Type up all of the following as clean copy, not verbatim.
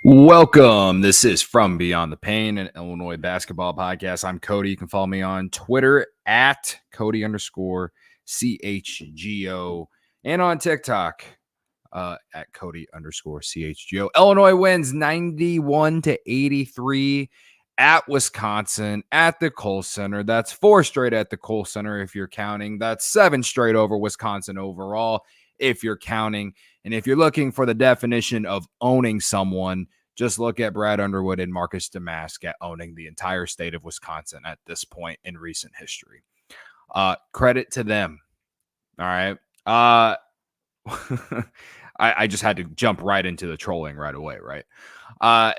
Welcome. This is From Beyond The Paign, an Illinois basketball podcast. I'm Cody. You can follow me on Twitter at Cody_CHGO and on TikTok at Cody_CHGO. Illinois wins 91-83 at Wisconsin at the Kohl Center. That's 4 straight at the Kohl Center if you're counting. That's 7 straight over Wisconsin overall if you're counting. And if you're looking for the definition of owning someone, just look at Brad Underwood and Marcus Domask at owning the entire state of Wisconsin at this point in recent history. Credit to them. All right. I just had to jump right into the trolling right away, right?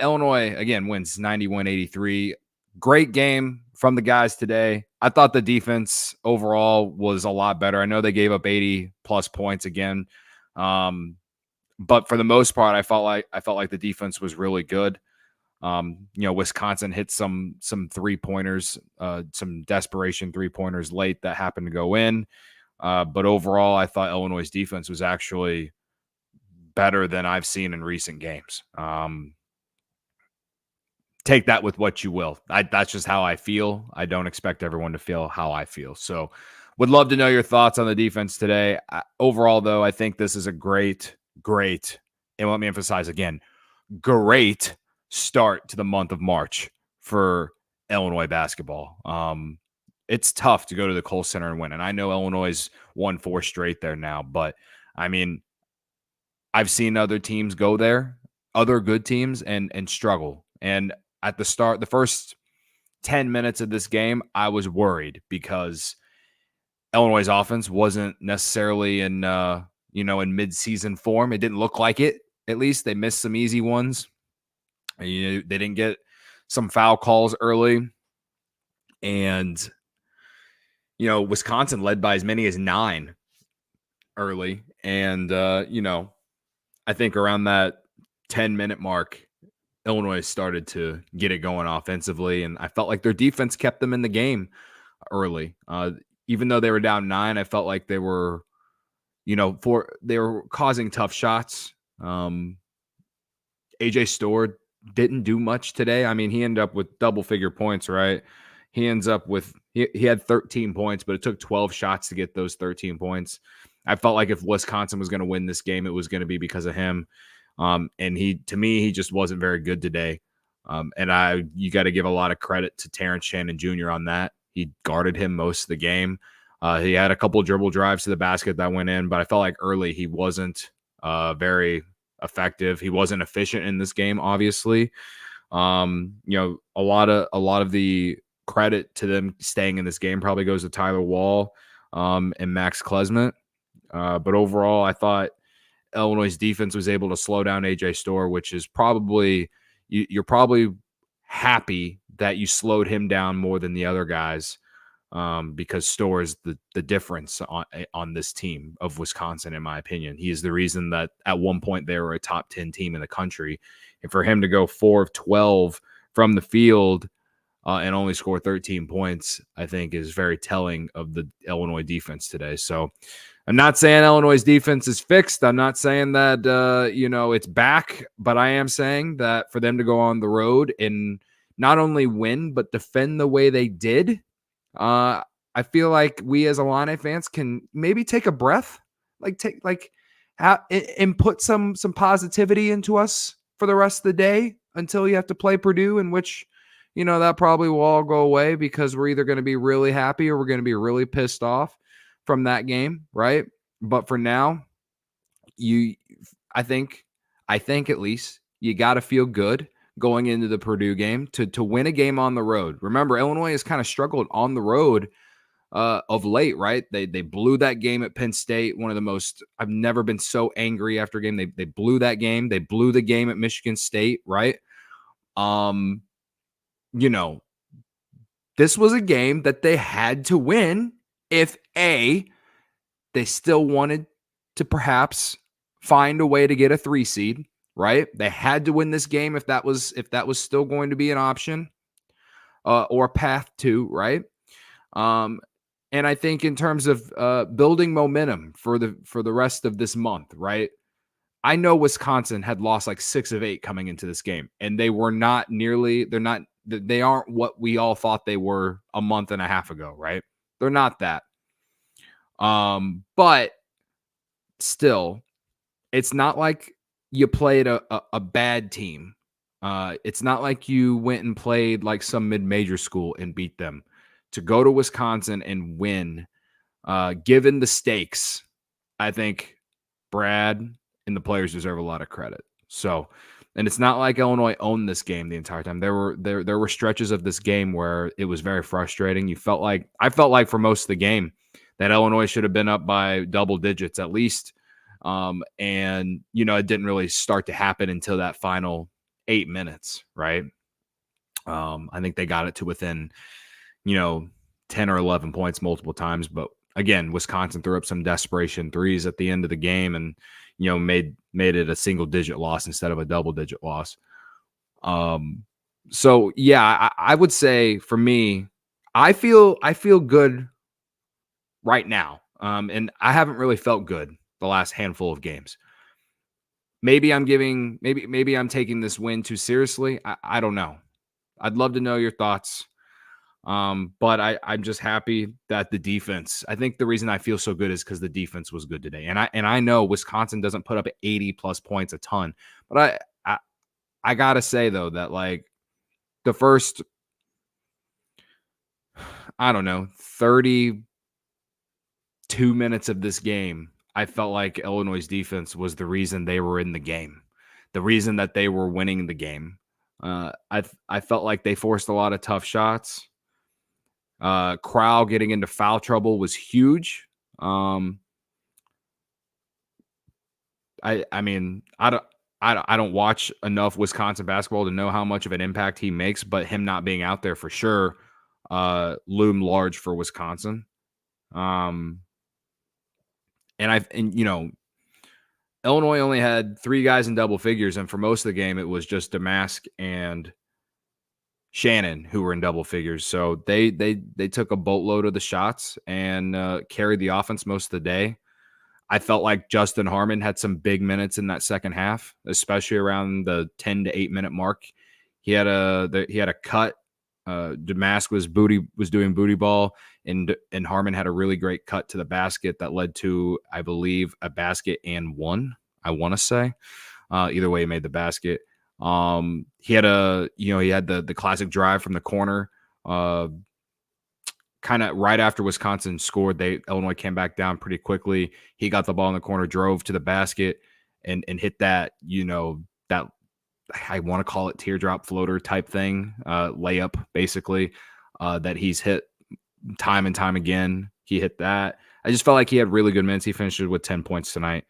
Illinois, again, wins 91-83. Great game from the guys today. I thought the defense overall was a lot better. I know they gave up 80-plus points again. But for the most part, I felt like the defense was really good. Wisconsin hit some 3-pointers, some desperation 3-pointers late that happened to go in. But overall, I thought Illinois' defense was actually better than I've seen in recent games. Take that with what you will. That's just how I feel. I don't expect everyone to feel how I feel. So would love to know your thoughts on the defense today. Overall, though, I think this is a great, and let me emphasize again, great start to the month of March for Illinois basketball. It's tough to go to the Kohl Center and win. And I know Illinois won 4 straight there now, but I mean, I've seen other teams go there, other good teams, and struggle. And at the start, the first 10 minutes of this game, I was worried because Illinois' offense wasn't necessarily in mid-season form. It didn't look like it. At least they missed some easy ones. They didn't get some foul calls early. And, Wisconsin led by as many as 9 early. And, I think around that 10-minute mark, Illinois started to get it going offensively. And I felt like their defense kept them in the game early. Even though they were down 9, I felt like they were they were causing tough shots. AJ Storr didn't do much today. I mean, he ended up with double-figure points, right? He ends up with he had 13 points, but it took 12 shots to get those 13 points. I felt like if Wisconsin was going to win this game, it was going to be because of him. And he just wasn't very good today. And you got to give a lot of credit to Terrence Shannon Jr. on that. He guarded him most of the game. He had a couple dribble drives to the basket that went in, but I felt like early he wasn't very effective. He wasn't efficient in this game, obviously. A lot of the credit to them staying in this game probably goes to Tyler Wall and Max Klesmit. But overall, I thought Illinois' defense was able to slow down AJ Storr, which is probably you're probably happy that you slowed him down more than the other guys. Because Storr is the difference on this team of Wisconsin, in my opinion. He is the reason that at one point they were a top 10 team in the country. And for him to go 4 of 12 from the field and only score 13 points, I think is very telling of the Illinois defense today. So I'm not saying Illinois' defense is fixed. I'm not saying that, it's back, but I am saying that for them to go on the road and not only win, but defend the way they did, I feel like we as Illini fans can maybe take a breath, and put some positivity into us for the rest of the day until you have to play Purdue, in which, that probably will all go away because we're either going to be really happy or we're going to be really pissed off from that game, right? But for now, I think at least you got to feel good going into the Purdue game to win a game on the road. Remember, Illinois has kind of struggled on the road of late, right? They blew that game at Penn State. One of the most, I've never been so angry after a game. They blew that game. They blew the game at Michigan State, right? This was a game that they had to win if they still wanted to perhaps find a way to get a 3 seed. Right? They had to win this game if that was still going to be an option or a path to, right? And I think in terms of building momentum for the rest of this month, right? I know Wisconsin had lost like 6 of 8 coming into this game, and they aren't what we all thought they were a month and a half ago, right? They're not that. But still, it's not like you played a bad team. It's not like you went and played like some mid-major school and beat them. To go to Wisconsin and win, given the stakes, I think Brad and the players deserve a lot of credit. So, and it's not like Illinois owned this game the entire time. There were stretches of this game where it was very frustrating. I felt like for most of the game that Illinois should have been up by double digits at least. And it didn't really start to happen until that final 8 minutes, right? I think they got it to within, 10 or 11 points multiple times, but again, Wisconsin threw up some desperation threes at the end of the game and, made it a single digit loss instead of a double digit loss. So yeah, I would say for me, I feel good right now. And I haven't really felt good the last handful of games. Maybe I'm taking this win too seriously. I don't know. I'd love to know your thoughts. But I'm just happy that the defense, I think the reason I feel so good is because the defense was good today. And I know Wisconsin doesn't put up 80 plus points a ton, but I gotta say though, that like the first, I don't know, 32 minutes of this game, I felt like Illinois' defense was the reason they were in the game, the reason that they were winning the game. I felt like they forced a lot of tough shots. Crowell getting into foul trouble was huge. I mean, I don't watch enough Wisconsin basketball to know how much of an impact he makes, but him not being out there for sure loomed large for Wisconsin. And Illinois only had 3 guys in double figures, and for most of the game, it was just Domask and Shannon who were in double figures. So they took a boatload of the shots and carried the offense most of the day. I felt like Justin Harmon had some big minutes in that second half, especially around the 10 to 8 minute mark. He had a cut. Domask was doing booty ball, and Harmon had a really great cut to the basket that led to, I believe, a basket and one. I want to say, either way, he made the basket. He had the classic drive from the corner. Kind of right after Wisconsin scored, Illinois came back down pretty quickly. He got the ball in the corner, drove to the basket, and hit that, that I want to call it teardrop floater type thing, layup basically, that he's hit time and time again. He hit that. I just felt like he had really good minutes. He finished with 10 points tonight.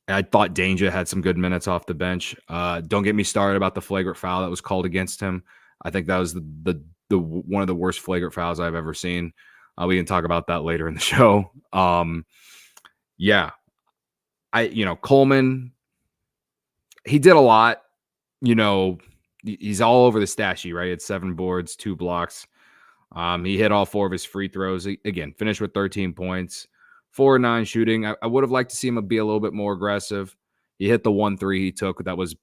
I thought Danger had some good minutes off the bench. Don't get me started about the flagrant foul that was called against him. I think that was the one of the worst flagrant fouls I've ever seen. We can talk about that later in the show. Yeah. Coleman, he did a lot. He's all over the stat sheet, right? He had 7 boards, 2 blocks. He hit all 4 of his free throws. Again, finished with 13 points. 4-9 shooting. I would have liked to see him be a little bit more aggressive. He hit the 1-3 he took that was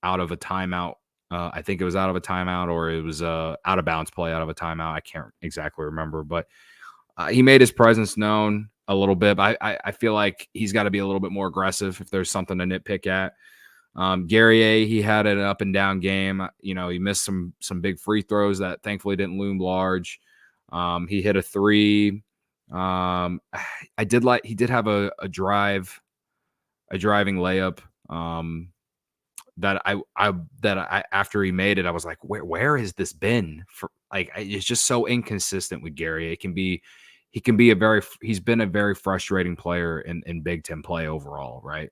out of a timeout. I think it was out of a timeout, or it was out of bounds play out of a timeout. I can't exactly remember, but he made his presence known a little bit. I feel like he's got to be a little bit more aggressive if there's something to nitpick at. Guerrier, he had an up and down game. He missed some big free throws that thankfully didn't loom large. He hit a 3. He did have a driving layup. That I after he made it, I was like, where has this been? It's just so inconsistent with Gary. He's been a very frustrating player in Big Ten play overall, right?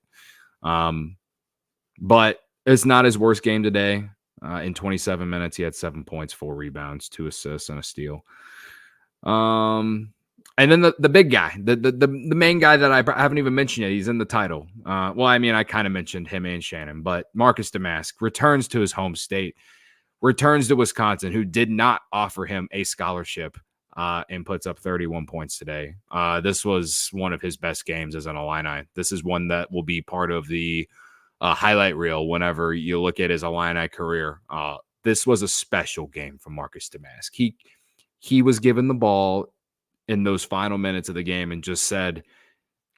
But it's not his worst game today. In 27 minutes, he had 7 points, 4 rebounds, 2 assists, and a steal. And then the big guy, the main guy that I haven't even mentioned yet, he's in the title. I kind of mentioned him and Shannon, but Marcus Domask returns to his home state, returns to Wisconsin, who did not offer him a scholarship. and puts up 31 points today. This was one of his best games as an Illini. This is one that will be part of the highlight reel whenever you look at his Illini career. This was a special game from Marcus Domask. He was given the ball in those final minutes of the game and just said,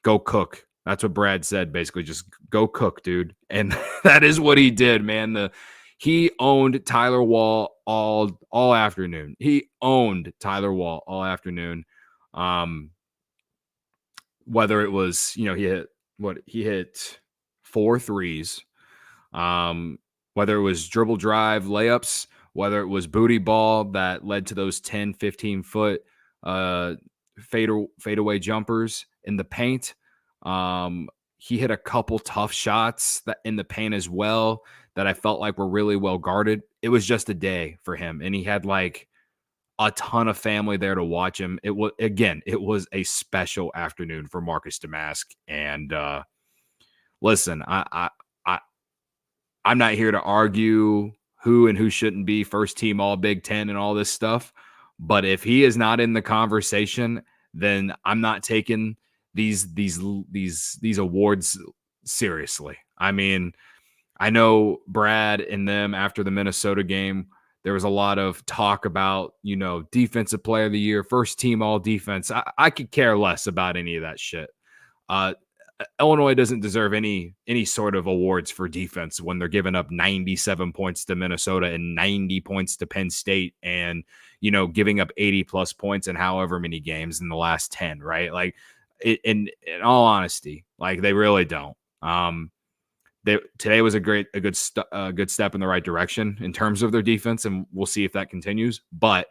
go cook. That's what Brad said, basically. Just go cook, dude. And that is what he did, man. He owned Tyler Wall all afternoon. He owned Tyler Wall all afternoon. Whether it was, he hit 4 threes. Whether it was dribble drive layups, whether it was booty ball that led to those 10, 15-foot fadeaway jumpers in the paint. He hit a couple tough shots that in the paint as well that I felt like were really well guarded. It was just a day for him, and he had like a ton of family there to watch him. It was a special afternoon for Marcus Domask. And listen, I'm not here to argue who and who shouldn't be first team all Big Ten and all this stuff. But if he is not in the conversation, then I'm not taking these awards seriously. I mean, I know Brad and them after the Minnesota game, there was a lot of talk about, defensive player of the year, first team all defense. I could care less about any of that shit. Illinois doesn't deserve any sort of awards for defense when they're giving up 97 points to Minnesota and 90 points to Penn State and, giving up 80 plus points in however many games in the last 10, right? Like, in all honesty, like they really don't. Today was a good step in the right direction in terms of their defense, and we'll see if that continues. But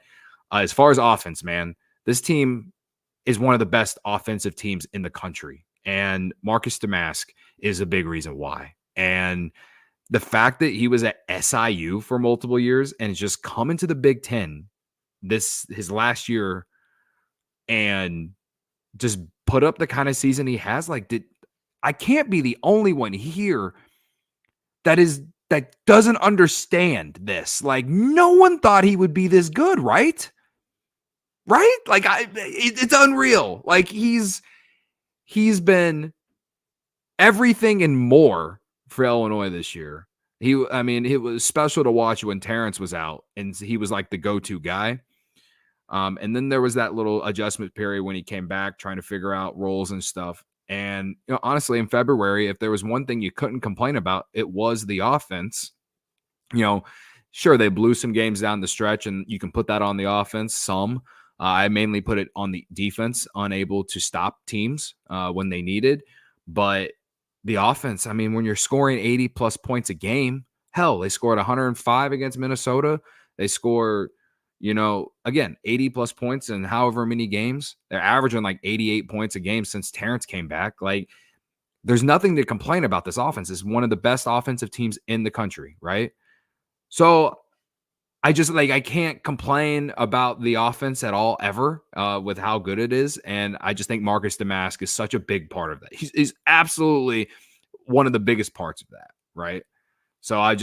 as far as offense, man, this team is one of the best offensive teams in the country. And Marcus Domask is a big reason why. And the fact that he was at SIU for multiple years and just coming to the Big Ten his last year and just put up the kind of season he has, I can't be the only one here that doesn't understand this. Like, no one thought he would be this good, right? Right? Like, it's unreal. Like, he's been everything and more for Illinois this year. It was special to watch when Terrence was out and he was like the go-to guy. And then there was that little adjustment period when he came back trying to figure out roles and stuff. And honestly, in February, if there was one thing you couldn't complain about, it was the offense. Sure, they blew some games down the stretch, and you can put that on the offense some. I mainly put it on the defense, unable to stop teams when they needed. But the offense, when you're scoring 80-plus points a game, hell, they scored 105 against Minnesota. They score, again, 80-plus points in however many games. They're averaging like 88 points a game since Terrence came back. Like, there's nothing to complain about this offense. It's one of the best offensive teams in the country, right? So I just I can't complain about the offense at all ever with how good it is. And I just think Marcus Domask is such a big part of that. He's absolutely one of the biggest parts of that, right? So I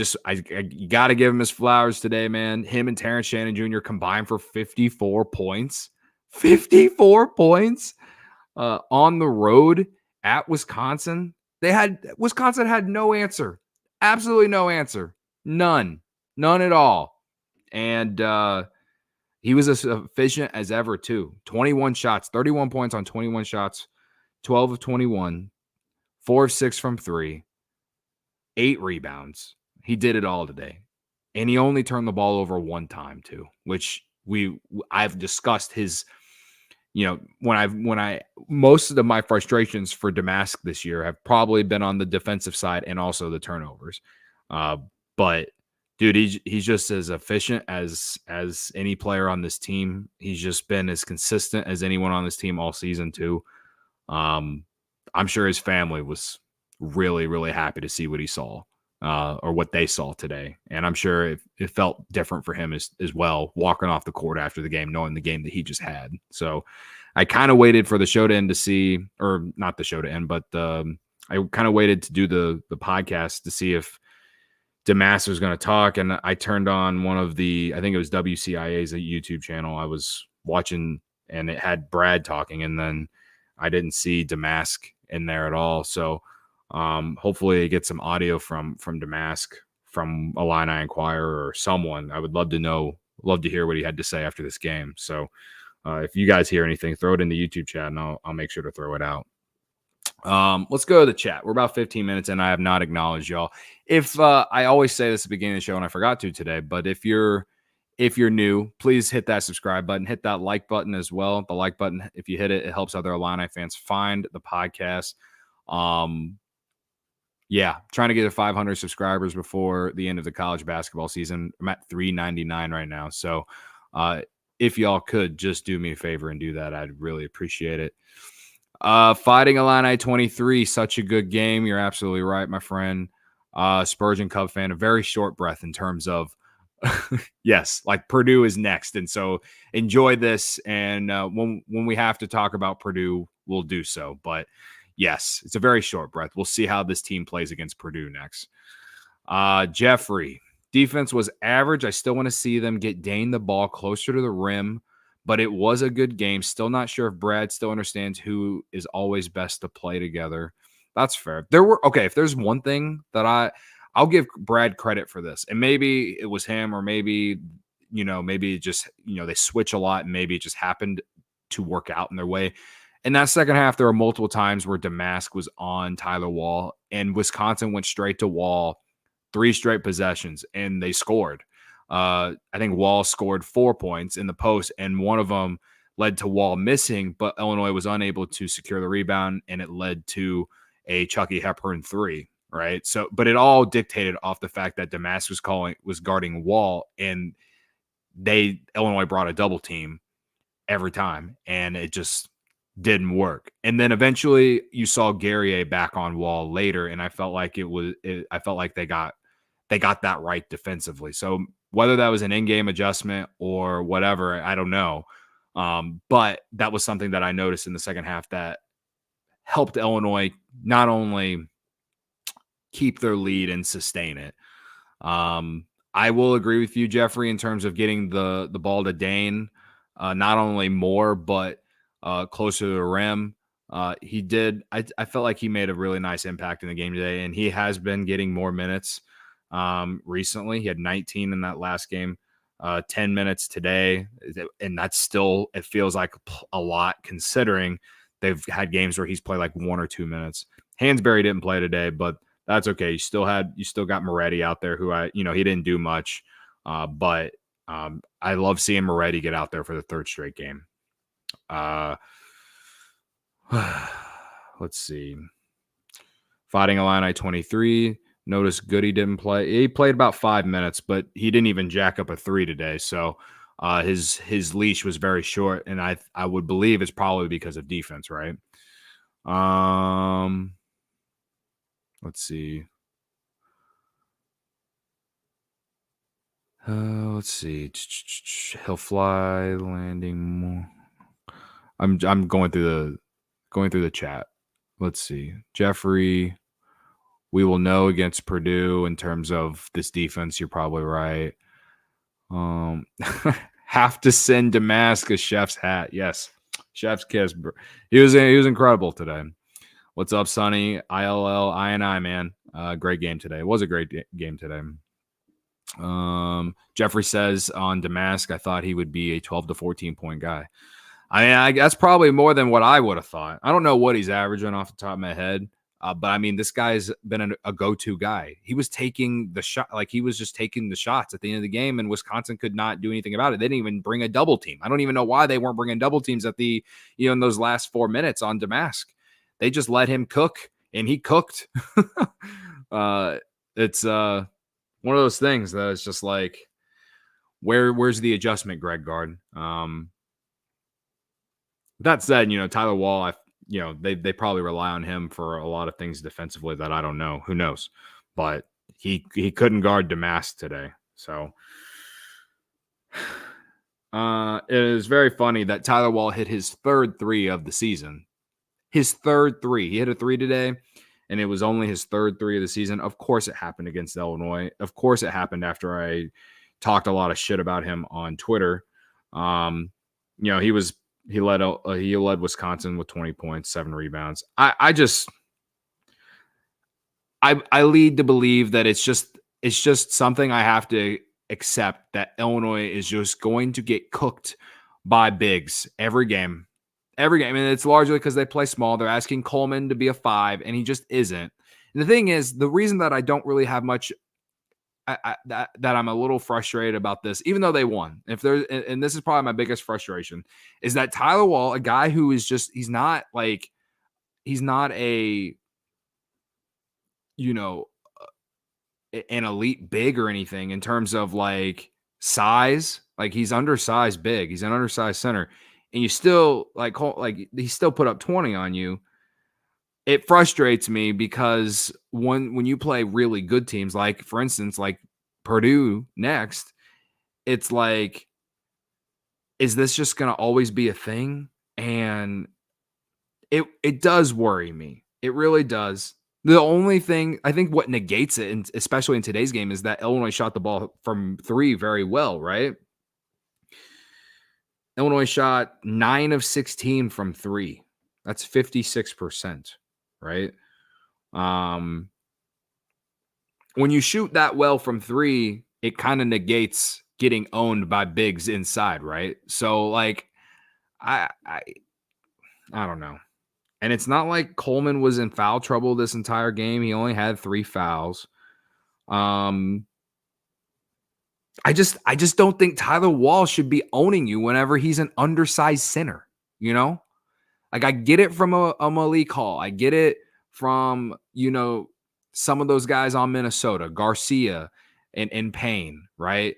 got to give him his flowers today, man. Him and Terrence Shannon Jr. combined for 54 points. 54 points on the road at Wisconsin. Wisconsin had no answer. Absolutely no answer. None at all. And he was as efficient as ever, too. 21 shots, 31 points on 21 shots, 12 of 21, 4 of 6 from 3, 8 rebounds. He did it all today. And he only turned the ball over one time, too, which I've discussed his, most of my frustrations for Domask this year have probably been on the defensive side and also the turnovers. But dude, he's just as efficient as any player on this team. He's just been as consistent as anyone on this team all season too. I'm sure his family was really, really happy to see what he saw or what they saw today. And I'm sure it felt different for him as well, walking off the court after the game, knowing the game that he just had. So I kind of waited for the show to end to see, or not the show to end, but I kind of waited to do the podcast to see if Domask was going to talk, and I turned on one of the, I think it was WCIA's YouTube channel. I was watching, and it had Brad talking, and then I didn't see Domask in there at all. So hopefully I get some audio from Domask, from Illini Inquirer or someone. I would love to hear what he had to say after this game. So if you guys hear anything, throw it in the YouTube chat, and I'll make sure to throw it out. Let's go to the chat. We're about 15 minutes and I have not acknowledged y'all. If I always say this at the beginning of the show and I forgot to today, but if you're new, please hit that subscribe button, hit that like button as well. The like button, if you hit it, it helps other Illini fans find the podcast. Yeah, trying to get to 500 subscribers before the end of the college basketball season. I'm at 399 right now. So if y'all could just do me a favor and do that, I'd really appreciate it. Fighting Illini 23, such a good game. You're absolutely right, my friend. Spurgeon Cub fan, a very short breath in terms of, yes, like Purdue is next. And so enjoy this. And when we have to talk about Purdue, we'll do so. But yes, it's a very short breath. We'll see how this team plays against Purdue next. Jeffrey, defense was average. I still want to see them get Dane the ball closer to the rim, but it was a good game. Still not sure if Brad still understands who is always best to play together. That's fair. If there's one thing that I'll give Brad credit for this, and maybe it was him, or maybe it just, they switch a lot and maybe it just happened to work out in their way. In that second half, there were multiple times where Domask was on Tyler Wall and Wisconsin went straight to Wall 3 straight possessions and they scored. I think Wall scored 4 points in the post, and one of them led to Wall missing, but Illinois was unable to secure the rebound, and it led to a Chucky Hepburn 3, right? So, but it all dictated off the fact that Domask was guarding Wall, and Illinois brought a double team every time, and it just didn't work. And then eventually you saw Guerrier back on Wall later, and I felt like I felt like they got that right defensively. So whether that was an in-game adjustment or whatever, I don't know. But that was something that I noticed in the second half that helped Illinois not only keep their lead and sustain it. I will agree with you, Jeffrey, in terms of getting the ball to Dane, not only more, but closer to the rim. He did. I felt like he made a really nice impact in the game today, and he has been getting more minutes recently. He had 19 in that last game, 10 minutes today, and that's still, it feels like a lot considering they've had games where he's played like 1 or 2 minutes. Hansberry didn't play today, but that's okay. You still got Moretti out there, who he didn't do much, but I love seeing Moretti get out there for the 3rd straight game. Let's see. Fighting Illini 23. Notice Goody didn't play. He played about 5 minutes, but he didn't even jack up a 3 today. So his leash was very short, and I would believe it's probably because of defense, right? Let's see. Let's see. He'll fly, landing more. I'm going through the chat. Let's see. Jeffrey, we will know against Purdue in terms of this defense. You're probably right. Have to send Domask a chef's hat. Yes, chef's kiss. He was incredible today. What's up, Sonny? INI, man. Great game today. It was a great game today. Jeffrey says on Domask, I thought he would be a 12 to 14 point guy. I mean, that's probably more than what I would have thought. I don't know what he's averaging off the top of my head. But I mean, this guy's been a go-to guy. He was taking the shot, like he was just taking the shots at the end of the game, and Wisconsin could not do anything about it. They didn't even bring a double team. I don't even know why they weren't bringing double teams at in those last 4 minutes on Domask. They just let him cook, and he cooked. It's one of those things that it's just like, where's the adjustment, Greg Gard? That said, Tyler Wall, they probably rely on him for a lot of things defensively that I don't know. Who knows? But he couldn't guard Domask today. So it is very funny that Tyler Wall hit his 3rd 3 of the season. His 3rd 3. He hit a 3 today, and it was only his 3rd 3 of the season. Of course it happened against Illinois. Of course it happened after I talked a lot of shit about him on Twitter. You know, he led Wisconsin with 20 points, 7 rebounds. I lead to believe that it's just something I have to accept, that Illinois is just going to get cooked by bigs every game. Every game. And it's largely because they play small. They're asking Coleman to be a 5, and he just isn't. And the thing is, the reason that I don't really have much that I'm a little frustrated about this, even though they won, and this is probably my biggest frustration, is that Tyler Wall, a guy who is just, he's not a, you know, an elite big or anything in terms of like size. Like, he's undersized big. He's an undersized center. And you still he still put up 20 on you. It frustrates me because when you play really good teams, like for instance, like Purdue next, it's like, is this just going to always be a thing? And it does worry me. It really does. The only thing I think what negates it, and especially in today's game, is that Illinois shot the ball from 3 very well, right? Illinois shot 9 of 16 from 3. That's 56%, right? When you shoot that well from 3, it kind of negates getting owned by bigs inside, right? So like, I don't know. And it's not like Coleman was in foul trouble this entire game. He only had 3 fouls. I just don't think Tyler Wall should be owning you whenever he's an undersized center, you know? Like, I get it from a Malik Hall. I get it from, some of those guys on Minnesota, Garcia and Payne, right?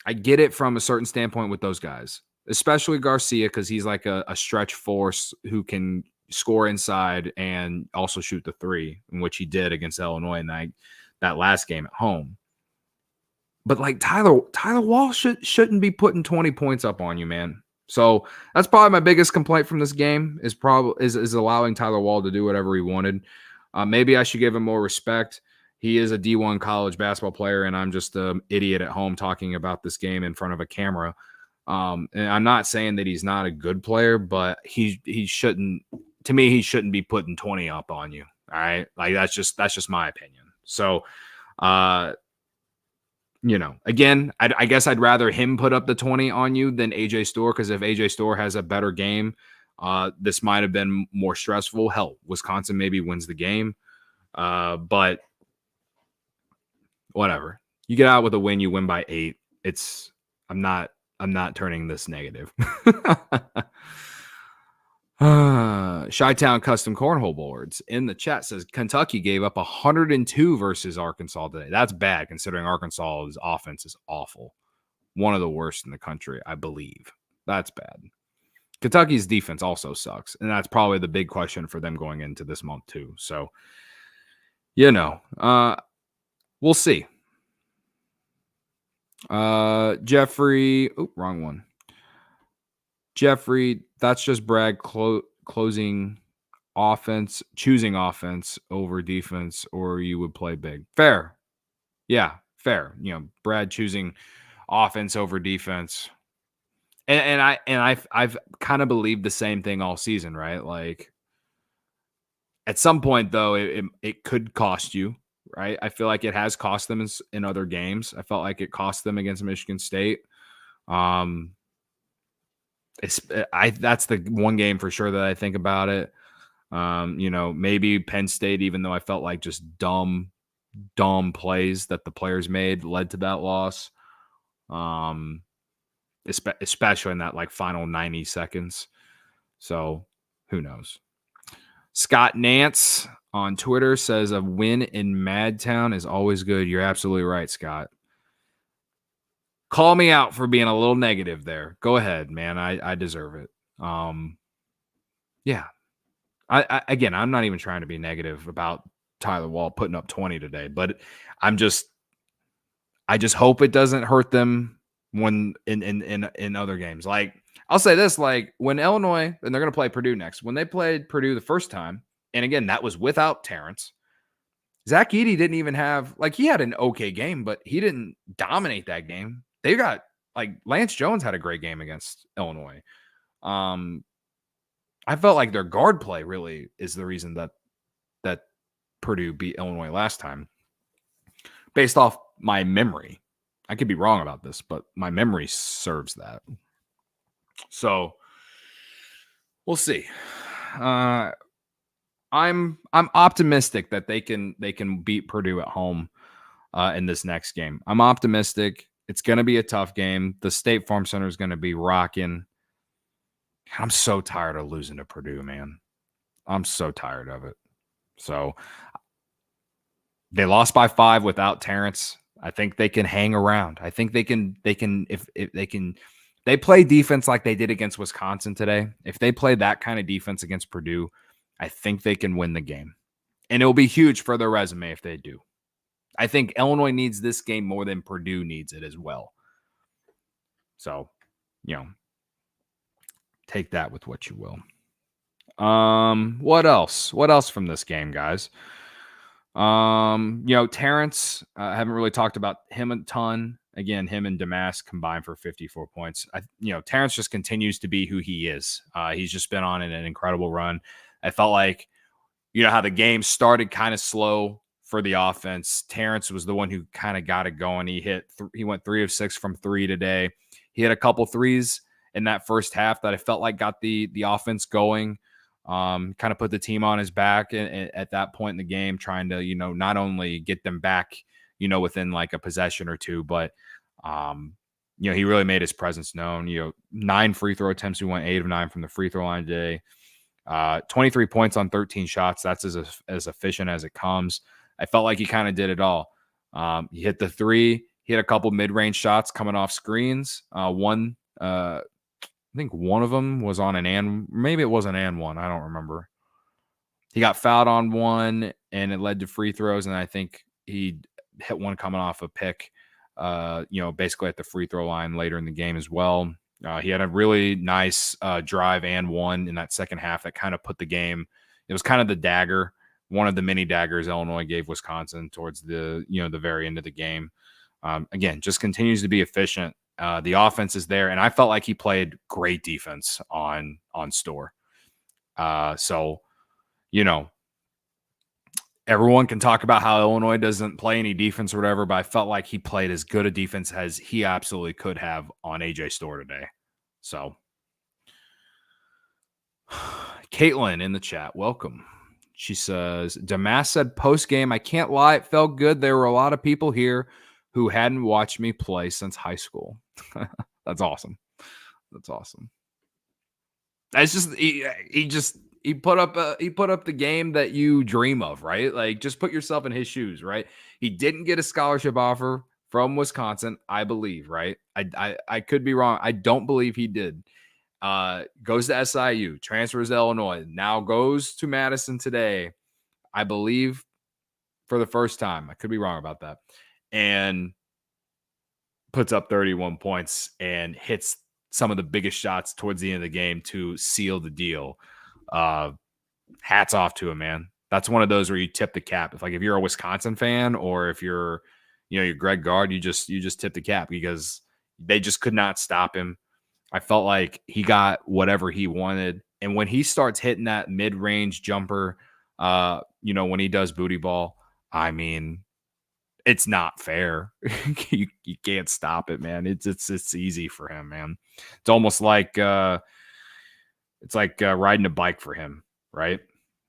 I get it from a certain standpoint with those guys, especially Garcia, because he's like a stretch force who can score inside and also shoot the 3, in which he did against Illinois in that last game at home. But like Tyler Wall shouldn't be putting 20 points up on you, man. So that's probably my biggest complaint from this game is allowing Tyler Wall to do whatever he wanted. Maybe I should give him more respect. He is a D1 college basketball player, and I'm just an idiot at home talking about this game in front of a camera. And I'm not saying that he's not a good player, but he shouldn't. To me, he shouldn't be putting 20 up on you. All right, like that's just my opinion. So, again, I guess I'd rather him put up the 20 on you than AJ Storr, because if AJ Storr has a better game, this might have been more stressful. Hell, Wisconsin maybe wins the game, but whatever. You get out with a win, you win by 8. I'm not turning this negative. Chi-Town Custom Cornhole Boards in the chat says Kentucky gave up 102 versus Arkansas today. That's bad considering Arkansas's offense is awful. One of the worst in the country, I believe. That's bad. Kentucky's defense also sucks, and that's probably the big question for them going into this month too. So, we'll see. Jeffrey, wrong one. Jeffrey, that's just Brad choosing offense over defense, or you would play big. Fair. Yeah, fair. Brad choosing offense over defense. And I've kind of believed the same thing all season, right? Like, at some point though, it could cost you, right? I feel like it has cost them in other games. I felt like it cost them against Michigan State. That's the one game for sure that I think about it. Maybe Penn State, even though I felt like just dumb plays that the players made led to that loss. Especially in that like final 90 seconds. So who knows? Scott Nance on Twitter says a win in Madtown is always good. You're absolutely right, Scott. Call me out for being a little negative there. Go ahead, man. I deserve it. Yeah. Again, I'm not even trying to be negative about Tyler Wall putting up 20 today, but I just hope it doesn't hurt them when in other games. Like, I'll say this, like when Illinois, and they're going to play Purdue next, when they played Purdue the first time, and again, that was without Terrence, Zach Edey didn't even have, like, he had an okay game, but he didn't dominate that game. They got like Lance Jones had a great game against Illinois. I felt like their guard play really is the reason that Purdue beat Illinois last time, based off my memory. I could be wrong about this, but my memory serves that. So we'll see. I'm optimistic that they can beat Purdue at home in this next game. I'm optimistic. It's going to be a tough game. The State Farm Center is going to be rocking. I'm so tired of losing to Purdue, man. I'm so tired of it. So they lost by 5 without Terrence. I think they can hang around. I think they can if they play defense like they did against Wisconsin today. If they play that kind of defense against Purdue, I think they can win the game. And it'll be huge for their resume if they do. I think Illinois needs this game more than Purdue needs it as well. So, take that with what you will. What else? What else from this game, guys? Terrence, I haven't really talked about him a ton. Again, him and Domask combined for 54 points. Terrence just continues to be who he is. He's just been on an incredible run. I felt like, how the game started kind of slow for the offense. Terrence was the one who kind of got it going. He went 3 of 6 from 3 today. He had a couple threes in that first half that I felt like got the offense going. Kind of put the team on his back at that point in the game, trying to, not only get them back, within like a possession or two, but, he really made his presence known. 9 free throw attempts. We went 8 of 9 from the free throw line today. 23 points on 13 shots. That's as efficient as it comes. I felt like he kind of did it all. He hit the 3. He had a couple mid-range shots coming off screens. I think one of them was on maybe it was an and one. I don't remember. He got fouled on one, and it led to free throws. And I think he hit one coming off a pick, basically at the free throw line later in the game as well. He had a really nice drive and one in that second half that kind of put the game. It was kind of the dagger, one of the mini daggers Illinois gave Wisconsin towards the very end of the game. Again, just continues to be efficient. The offense is there, and I felt like he played great defense on Storr. So, everyone can talk about how Illinois doesn't play any defense or whatever, but I felt like he played as good a defense as he absolutely could have on AJ Storr today. So, Caitlin in the chat, welcome. She says, Domask said post-game, I can't lie, it felt good. There were a lot of people here who hadn't watched me play since high school. That's awesome. That's awesome. It's just he put up the game that you dream of, right? Like, just put yourself in his shoes, right? He didn't get a scholarship offer from Wisconsin, I believe, right? I could be wrong. I don't believe he did. Goes to SIU, transfers to Illinois, now goes to Madison today, I believe, for the first time. I could be wrong about that. And puts up 31 points and hits some of the biggest shots towards the end of the game to seal the deal. Hats off to him, man. That's one of those where you tip the cap. If you're a Wisconsin fan, or if you're Greg Gard, you just tip the cap, because they just could not stop him. I felt like he got whatever he wanted. And when he starts hitting that mid-range jumper, when he does booty ball, I mean, it's not fair. you can't stop it, man. It's easy for him, man. It's almost like riding a bike for him, right?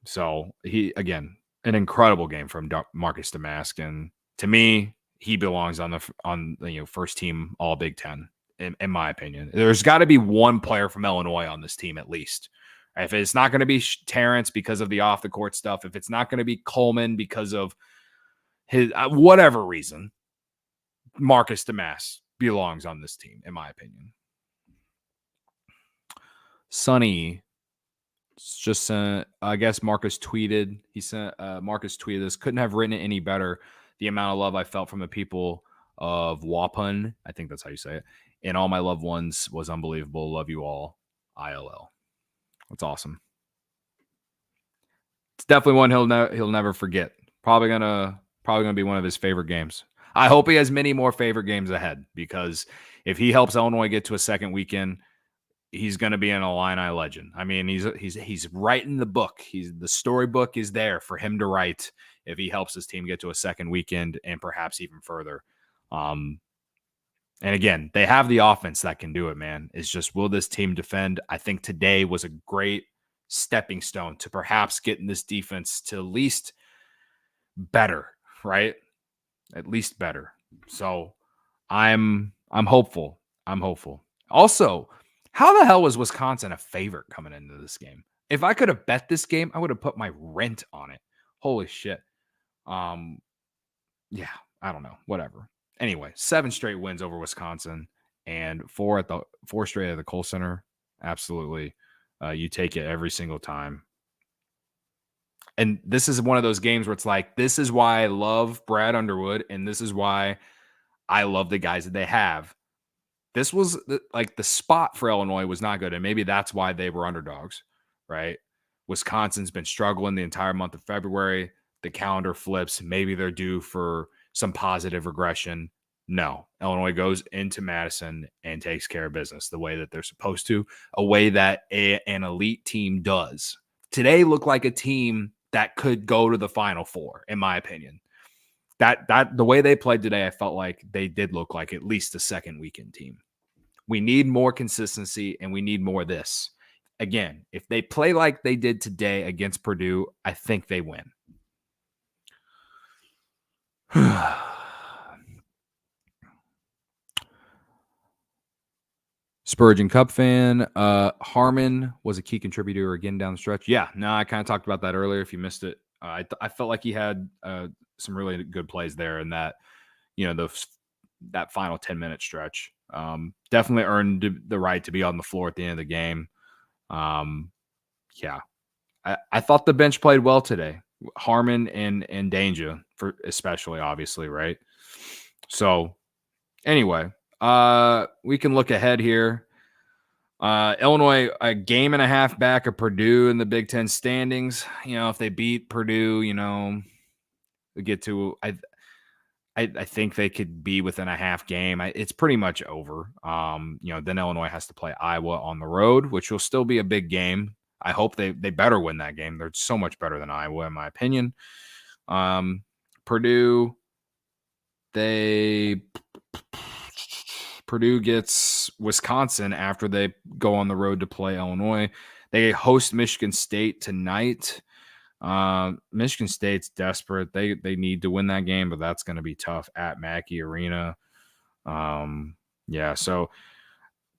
So he, again, an incredible game from Marcus Domask, and to me, he belongs on the first team All Big Ten. In my opinion, there's got to be one player from Illinois on this team at least. If it's not going to be Terrence because of the off the court stuff, if it's not going to be Coleman because of his whatever reason, Marcus Domask belongs on this team, in my opinion. Sonny just sent, I guess Marcus tweeted. He sent Marcus tweeted this. Couldn't have written it any better. The amount of love I felt from the people of Waupun, I think that's how you say it, and all my loved ones was unbelievable. Love you all. ILL. That's awesome. It's definitely one he'll never forget. Probably gonna be one of his favorite games. I hope he has many more favorite games ahead, because if he helps Illinois get to a second weekend, he's going to be an Illini legend. I mean, he's writing the book. The storybook is there for him to write if he helps his team get to a second weekend and perhaps even further. And again, they have the offense that can do it, man. It's just, will this team defend? I think today was a great stepping stone to perhaps getting this defense to at least better, right? At least better. So I'm hopeful. I'm hopeful. Also, how the hell was Wisconsin a favorite coming into this game? If I could have bet this game, I would have put my rent on it. Holy shit. Yeah, I don't know. Whatever. Anyway, 7 straight wins over Wisconsin and 4 straight at the Kohl Center. Absolutely. You take it every single time. And this is one of those games where it's like, this is why I love Brad Underwood, and this is why I love the guys that they have. This was like the spot for Illinois was not good, and maybe that's why they were underdogs, right? Wisconsin's been struggling the entire month of February. The calendar flips. Maybe they're due for some positive regression. No, Illinois goes into Madison and takes care of business the way that they're supposed to, a way that an elite team does. Today looked like a team that could go to the Final Four, in my opinion. That the way they played today, I felt like they did look like at least a second weekend team. We need more consistency, and we need more of this. Again, if they play like they did today against Purdue, I think they win. Spurgeon Cup fan. Harmon was a key contributor again down the stretch. Yeah, no, I kind of talked about that earlier. If you missed it, I felt like he had some really good plays there, and that, that final 10-minute stretch definitely earned the right to be on the floor at the end of the game. Yeah, I thought the bench played well today. Harmon and Danger, for especially, obviously, right? So anyway, we can look ahead here. Illinois, a game and a half back of Purdue in the Big Ten standings. If they beat Purdue, we get to, I think they could be within a half game. It's pretty much over. Then Illinois has to play Iowa on the road, which will still be a big game. I hope they better win that game. They're so much better than Iowa, in my opinion. Purdue gets Wisconsin after they go on the road to play Illinois. They host Michigan State tonight. Michigan State's desperate. They need to win that game, but that's going to be tough at Mackey Arena. So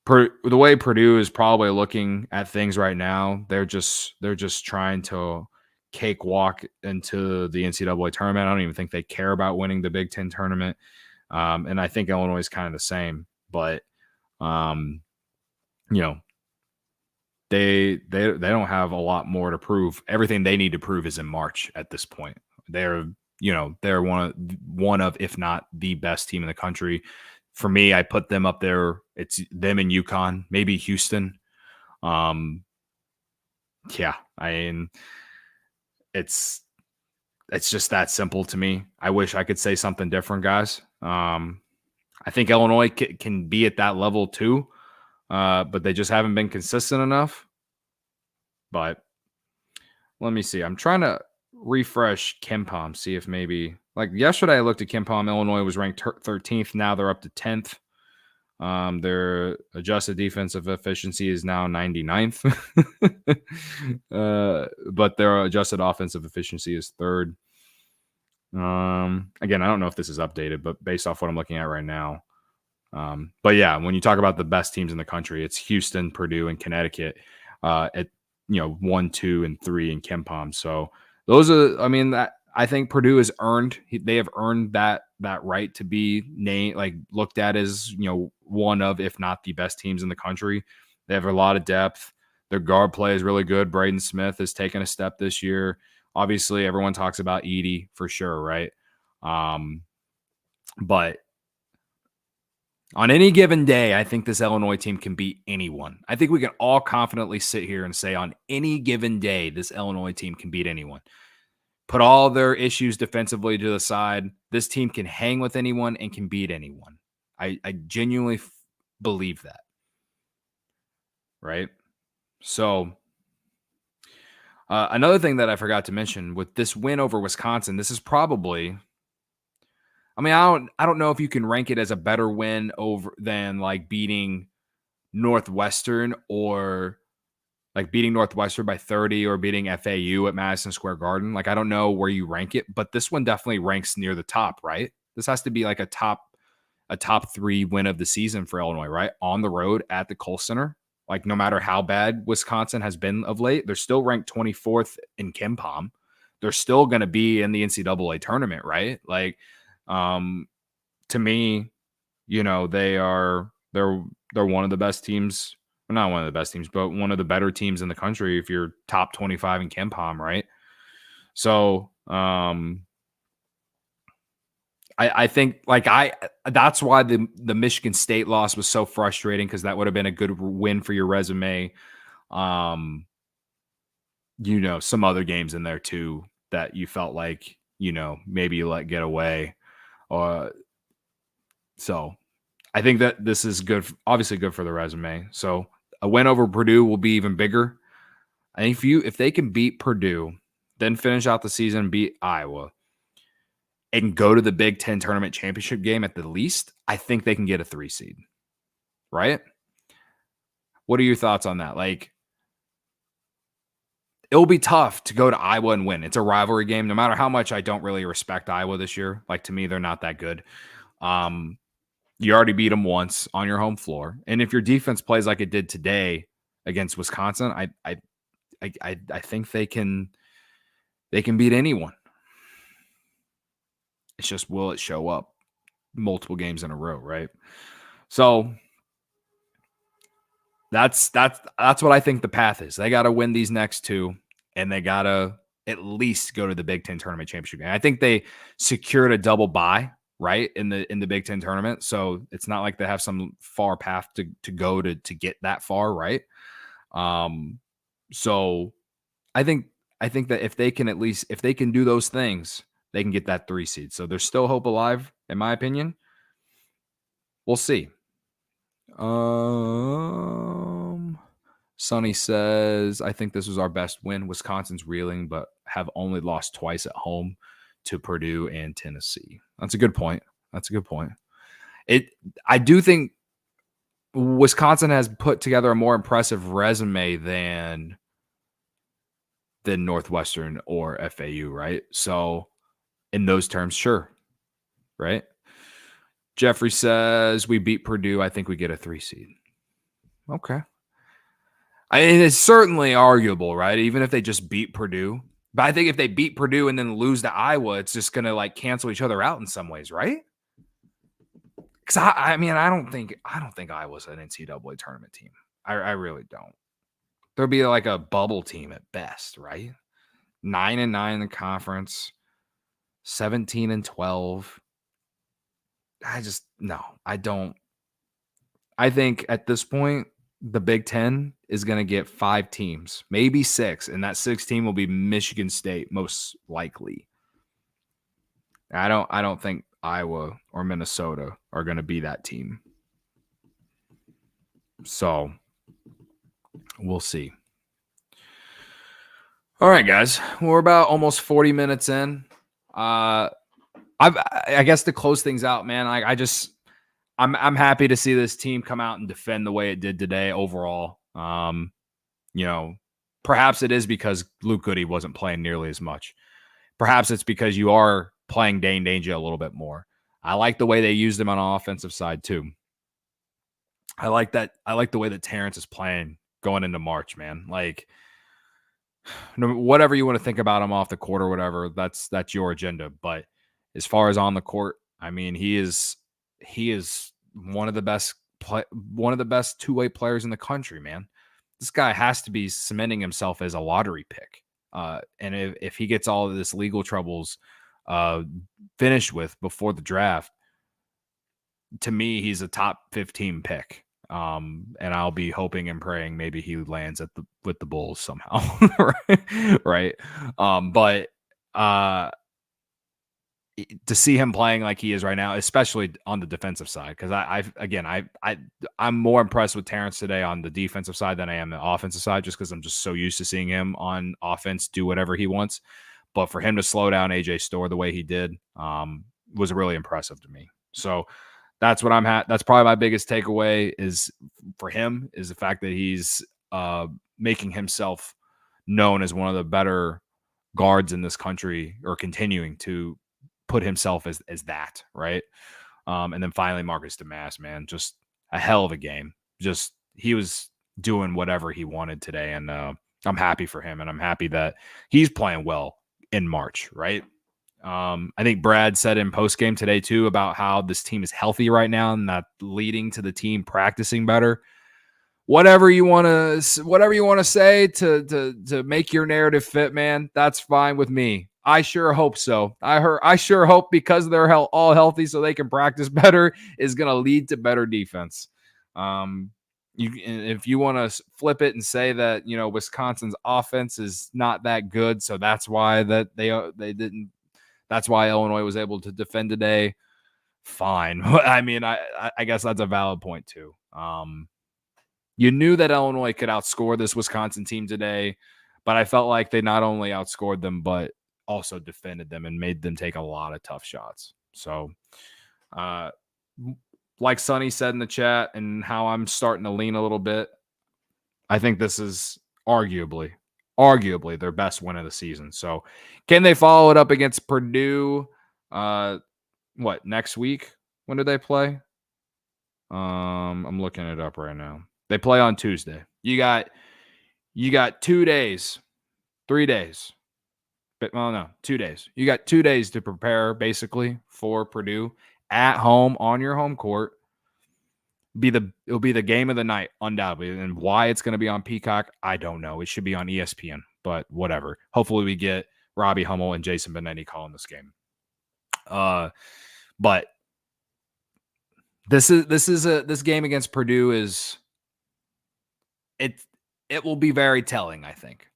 the way Purdue is probably looking at things right now, they're just trying to cakewalk into the NCAA tournament. I don't even think they care about winning the Big Ten tournament. And I think Illinois is kind of the same, but they don't have a lot more to prove. Everything they need to prove is in March at this point. They're one of, if not the best team in the country. For me, I put them up there. It's them and UConn, maybe Houston. It's just that simple to me. I wish I could say something different, guys. I think Illinois can be at that level too, but they just haven't been consistent enough. But let me see. I'm trying to refresh KenPom, see if maybe, like yesterday I looked at KenPom. Illinois was ranked 13th. Now they're up to 10th. Their adjusted defensive efficiency is now 99th. But their adjusted offensive efficiency is 3rd. Again, I don't know if this is updated, but based off what I'm looking at right now. But yeah, when you talk about the best teams in the country, it's Houston, Purdue, and Connecticut at 1, 2, and 3 in KenPom. So those are, I think Purdue has earned. They have earned that right to be named, looked at as one of, if not the best teams in the country. They have a lot of depth. Their guard play is really good. Braden Smith has taken a step this year. Obviously, everyone talks about Edey for sure, right? But on any given day, I think this Illinois team can beat anyone. I think we can all confidently sit here and say on any given day, this Illinois team can beat anyone. Put all their issues defensively to the side. This team can hang with anyone and can beat anyone. I genuinely believe that. Right? So another thing that I forgot to mention with this win over Wisconsin, this is probably, I mean, I don't know if you can rank it as a better win over than like beating Northwestern or like beating Northwestern by 30 or beating FAU at Madison Square Garden. Like, I don't know where you rank it, but this one definitely ranks near the top, right? This has to be like a top 3 win of the season for Illinois, right? On the road at the Kohl Center. Like, no matter how bad Wisconsin has been of late, they're still ranked 24th in KenPom. They're still going to be in the NCAA tournament, right? Like, to me, you know, they're one of the best teams. Well, not one of the best teams, but one of the better teams in the country if you're top 25 in KenPom, right? So, I think that's why the Michigan State loss was so frustrating, because that would have been a good win for your resume. You know, some other games in there too that you felt like, you know, maybe you let get away. So I think that this is good, obviously good for the resume. So a win over Purdue will be even bigger. I think if they can beat Purdue, then finish out the season, beat Iowa, and go to the Big Ten tournament championship game at the least, I think they can get a 3 seed, right? What are your thoughts on that? Like, it will be tough to go to Iowa and win. It's a rivalry game. No matter how much I don't really respect Iowa this year, like, to me, they're not that good. You already beat them once on your home floor, and if your defense plays like it did today against Wisconsin, I think they can beat anyone. It's just, will it show up multiple games in a row, right? So that's what I think the path is. They got to win these next 2, and they got to at least go to the Big Ten tournament championship game. I think they secured a double bye, right, in the Big Ten tournament. So it's not like they have some far path to go to get that far, right? So I think that if they can do those things, they can get that 3 seed. So there's still hope alive, in my opinion. We'll see. Sonny says, I think this was our best win. Wisconsin's reeling, but have only lost twice at home to Purdue and Tennessee. That's a good point. I do think Wisconsin has put together a more impressive resume than Northwestern or FAU, right? So in those terms, sure, right? Jeffrey says, we beat Purdue. I think we get a 3 seed. Okay. It's certainly arguable, right? Even if they just beat Purdue. But I think if they beat Purdue and then lose to Iowa, it's just going to like cancel each other out in some ways, right? Because I mean, I don't think Iowa's an NCAA tournament team. I really don't. There'll be like a bubble team at best, right? 9-9 in the conference, 17-12. I don't. I think at this point, the Big Ten is going to get 5 teams, maybe 6, and that 6th team will be Michigan State, most likely. I don't think Iowa or Minnesota are going to be that team. So we'll see. All right, guys, we're about almost 40 minutes in. I guess to close things out, man, I'm happy to see this team come out and defend the way it did today overall. You know, perhaps it is because Luke Goody wasn't playing nearly as much. Perhaps it's because you are playing Dane Danger a little bit more. I like the way they used him on the offensive side too. I like the way that Terrence is playing going into March, man. Like, whatever you want to think about him off the court or whatever, that's your agenda. But as far as on the court, I mean, he is one of the best 2-way players in the country, man. This guy has to be cementing himself as a lottery pick. And if he gets all of this legal troubles finished with before the draft, to me, he's a top 15 pick. And I'll be hoping and praying maybe he lands with the Bulls somehow. Right. But to see him playing like he is right now, especially on the defensive side, because I'm more impressed with Terrence today on the defensive side than I am the offensive side, just because I'm just so used to seeing him on offense do whatever he wants. But for him to slow down AJ Storr the way he did was really impressive to me. So that's what that's probably my biggest takeaway is for him is the fact that he's making himself known as one of the better guards in this country, or continuing to put himself as that, right? And then finally, Marcus Domask, man, just a hell of a game. Just he was doing whatever he wanted today, and I'm happy for him, and I'm happy that he's playing well in March, right? I think Brad said in postgame today too about how this team is healthy right now, and that leading to the team practicing better. Whatever you want to say to make your narrative fit, man, that's fine with me. I sure hope so. I sure hope because they're all healthy so they can practice better is going to lead to better defense. If you want to flip it and say that, Wisconsin's offense is not that good, so that's why they didn't. That's why Illinois was able to defend today. Fine. I mean, I guess that's a valid point too. You knew that Illinois could outscore this Wisconsin team today, but I felt like they not only outscored them, but also defended them and made them take a lot of tough shots. So, like Sonny said in the chat, and how I'm starting to lean a little bit, I think this is arguably their best win of the season. So, can they follow it up against Purdue? Next week? When do they play? I'm looking it up right now. They play on Tuesday. You got 2 days, 3 days. But 2 days. You got 2 days to prepare basically for Purdue at home on your home court. It'll be the game of the night, undoubtedly. And why it's going to be on Peacock, I don't know. It should be on ESPN, but whatever. Hopefully we get Robbie Hummel and Jason Benetti calling this game. But this game against Purdue is it will be very telling, I think.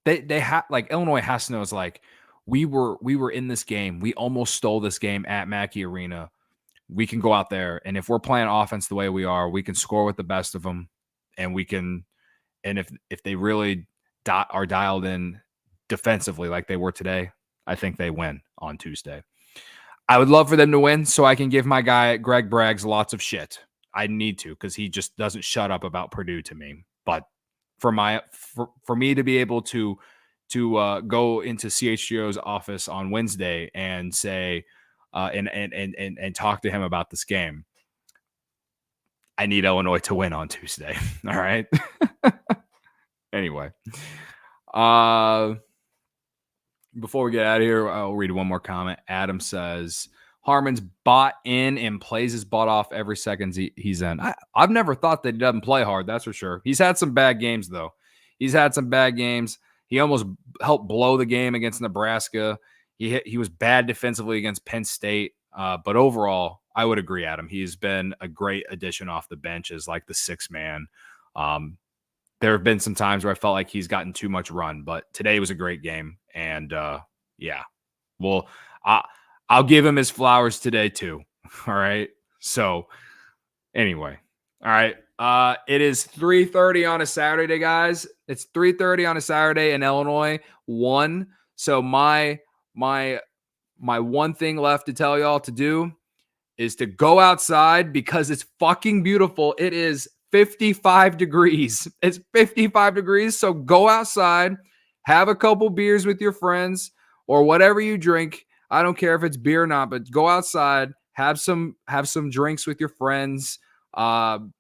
They have, like, Illinois has to know, it's like we were in this game. We almost stole this game at Mackey Arena. We can go out there, and if we're playing offense the way we are, we can score with the best of them, and we can. And if they really are dialed in defensively like they were today, I think they win on Tuesday. I would love for them to win so I can give my guy Greg Braggs lots of shit. I need to, because he just doesn't shut up about Purdue to me. But for me to be able to go into CHGO's office on Wednesday and say and talk to him about this game, I need Illinois to win on Tuesday. All right. Anyway, before we get out of here, I'll read one more comment. Adam says, Harmon's bought in and plays his butt off every second he's in. I've never thought that he doesn't play hard, that's for sure. He's had some bad games, though. He almost helped blow the game against Nebraska. He was bad defensively against Penn State. But overall, I would agree, Adam. He's been a great addition off the bench as like the sixth man. There have been some times where I felt like he's gotten too much run, but today was a great game. And well, I'll give him his flowers today too. All right. So anyway, all right. It is 3:30 on a Saturday, guys. It's 3:30 on a Saturday, and Illinois won. So my one thing left to tell y'all to do is to go outside because it's fucking beautiful. It is 55 degrees. It's 55 degrees. So go outside, have a couple beers with your friends or whatever you drink. I don't care if it's beer or not, but go outside, have some drinks with your friends, and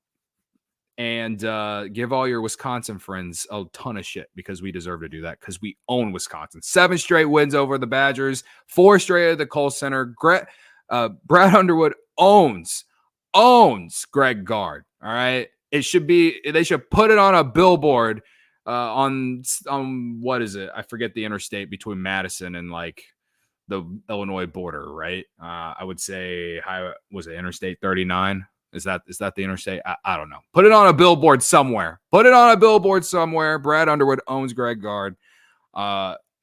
give all your Wisconsin friends a ton of shit, because we deserve to do that, because we own Wisconsin. 7 straight wins over the Badgers, 4 straight at the Kohl Center. Brad Underwood owns Greg Gard. All right. They should put it on a billboard on what is it? I forget the interstate between Madison and like the Illinois border, right? I would say, was it Interstate 39? Is that the interstate? I don't know. Put it on a billboard somewhere. Brad Underwood owns Greg Gard.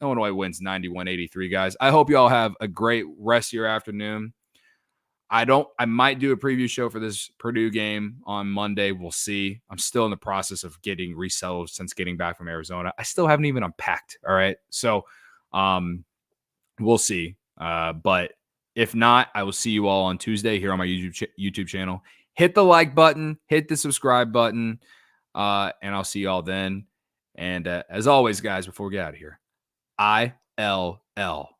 Illinois wins 91-83, guys. I hope you all have a great rest of your afternoon. I might do a preview show for this Purdue game on Monday. We'll see. I'm still in the process of getting resettled since getting back from Arizona. I still haven't even unpacked. All right. So we'll see. But if not, I will see you all on Tuesday here on my YouTube channel. Hit the like button, hit the subscribe button, and I'll see you all then. And as always, guys, before we get out of here, ILL.